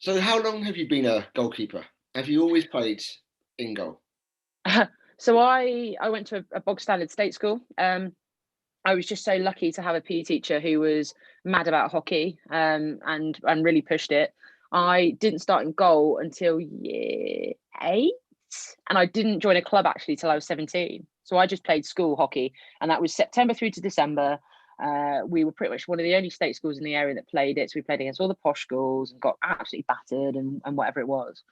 So how long have you been a goalkeeper? Have you always played in goal? So I went to a bog standard state school. I was just so lucky to have a PE teacher who was mad about hockey, and really pushed it. I didn't start in goal until year 8, and I didn't join a club actually till I was 17. So I just played school hockey, and that was September through to December. We were pretty much one of the only state schools in the area that played it. So we played against all the posh schools and got absolutely battered and whatever it was.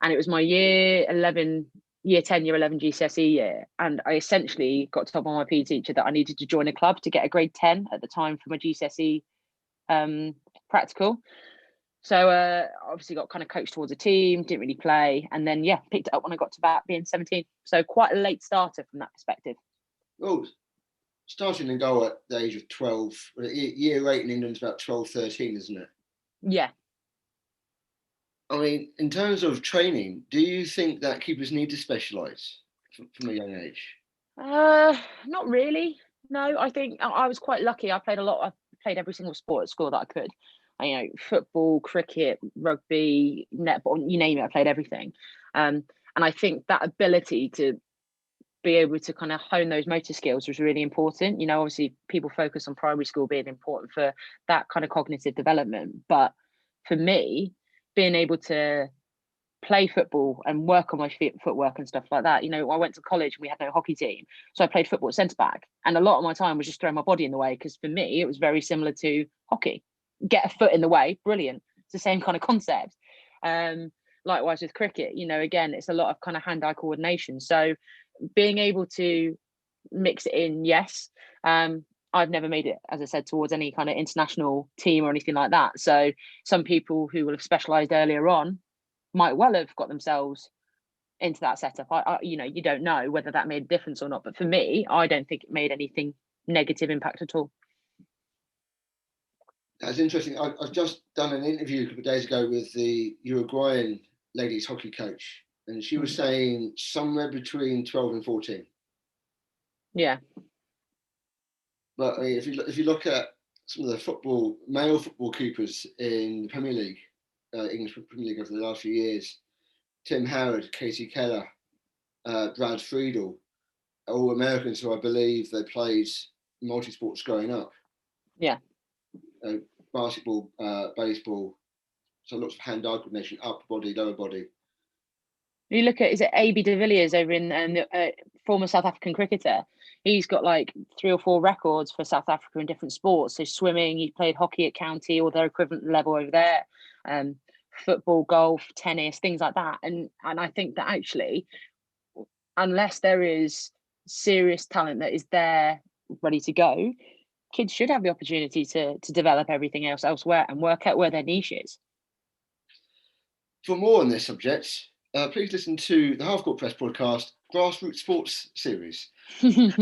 And it was my year 11, year 10, year 11 GCSE year. And I essentially got told by my PE teacher that I needed to join a club to get a grade 10 at the time for my GCSE practical. So obviously got kind of coached towards a team, didn't really play. And then, yeah, picked it up when I got to about being 17. So quite a late starter from that perspective. Well, starting in goal at the age of 12, year 8 in England is about 12, 13, isn't it? Yeah. I mean, in terms of training, do you think that keepers need to specialise from a young age? Not really. No, I think I was quite lucky. I played every single sport at school that I could. Football, cricket, rugby, netball, you name it, I played everything. And I think that ability to be able to kind of hone those motor skills was really important. Obviously people focus on primary school being important for that kind of cognitive development. But for me, being able to play football and work on my footwork and stuff like that. I went to college and we had no hockey team. So I played football at centre back. And a lot of my time was just throwing my body in the way because for me, it was very similar to hockey. Get a foot in the way, brilliant. It's the same kind of concept. Likewise with cricket, again, it's a lot of kind of hand-eye coordination. So being able to mix it in, yes. I've never made it, as I said, towards any kind of international team or anything like that. So some people who will have specialised earlier on might well have got themselves into that setup. You don't know whether that made a difference or not. But for me, I don't think it made anything negative impact at all. That's interesting. I've just done an interview a couple of days ago with the Uruguayan ladies hockey coach, and she was saying somewhere between 12 and 14. Yeah. But I mean, if you look at some of the male football keepers in the Premier League, English Premier League over the last few years, Tim Howard, Casey Keller, Brad Friedel, all Americans who I believe they played multi-sports growing up. Yeah. Basketball, baseball, so lots of hand-eye coordination, upper body, lower body. You look at, is it AB de Villiers over in the former South African cricketer? He's got like 3 or 4 records for South Africa in different sports. So swimming, he played hockey at county or their equivalent level over there. Football, golf, tennis, things like that. And I think that actually, unless there is serious talent that is there ready to go, kids should have the opportunity to develop everything else elsewhere and work out where their niche is. For more on this subject, please listen to the Half Court Press podcast, Grassroots Sports Series. We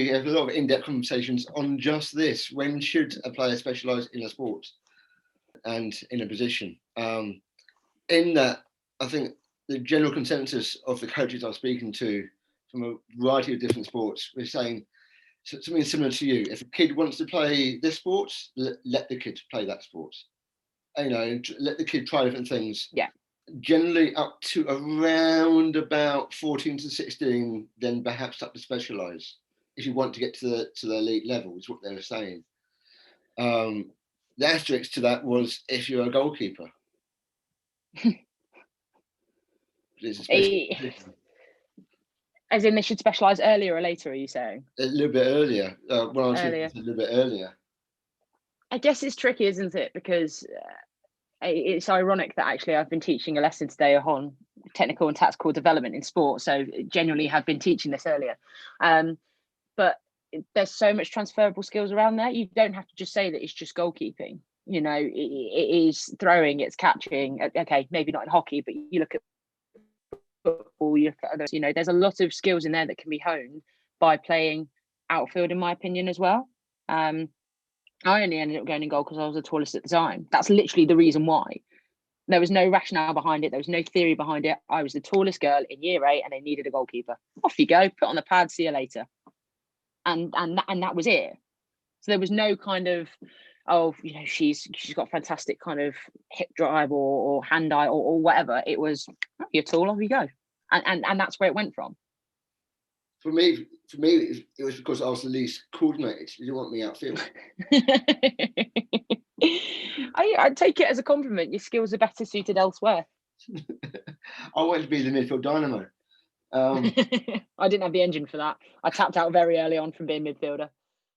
have a lot of in-depth conversations on just this. When should a player specialise in a sport and in a position? In that, I think the general consensus of the coaches I'm speaking to from a variety of different sports, we're saying something similar to you. If a kid wants to play this sport, let the kid play that sport. Let the kid try different things. Yeah. Generally up to around about 14 to 16, then perhaps start to specialise if you want to get to the elite level, is what they were saying. The asterisk to that was if you're a goalkeeper. As in they should specialise earlier or later, are you saying? A little bit earlier. A little bit earlier. I guess it's tricky, isn't it? Because it's ironic that actually I've been teaching a lesson today on technical and tactical development in sport. So genuinely have been teaching this earlier. But there's so much transferable skills around there. You don't have to just say that it's just goalkeeping. It is throwing, it's catching. Okay, maybe not in hockey, but you look at football, you look at others, there's a lot of skills in there that can be honed by playing outfield, in my opinion, as well. I only ended up going in goal because I was the tallest at the time. That's literally the reason why. There was no rationale behind it. There was no theory behind it. I was the tallest girl in year 8 and they needed a goalkeeper. Off you go, put on the pad, see you later. And that was it. So there was no kind of, oh, you know, she's got fantastic kind of hip drive or hand eye or whatever. It was, oh, you're tall, off you go, and that's where it went from. For me, it was because I was the least coordinated. You didn't want me outfield. I take it as a compliment. Your skills are better suited elsewhere. I wanted to be the midfield dynamo. I didn't have the engine for that. I tapped out very early on from being midfielder.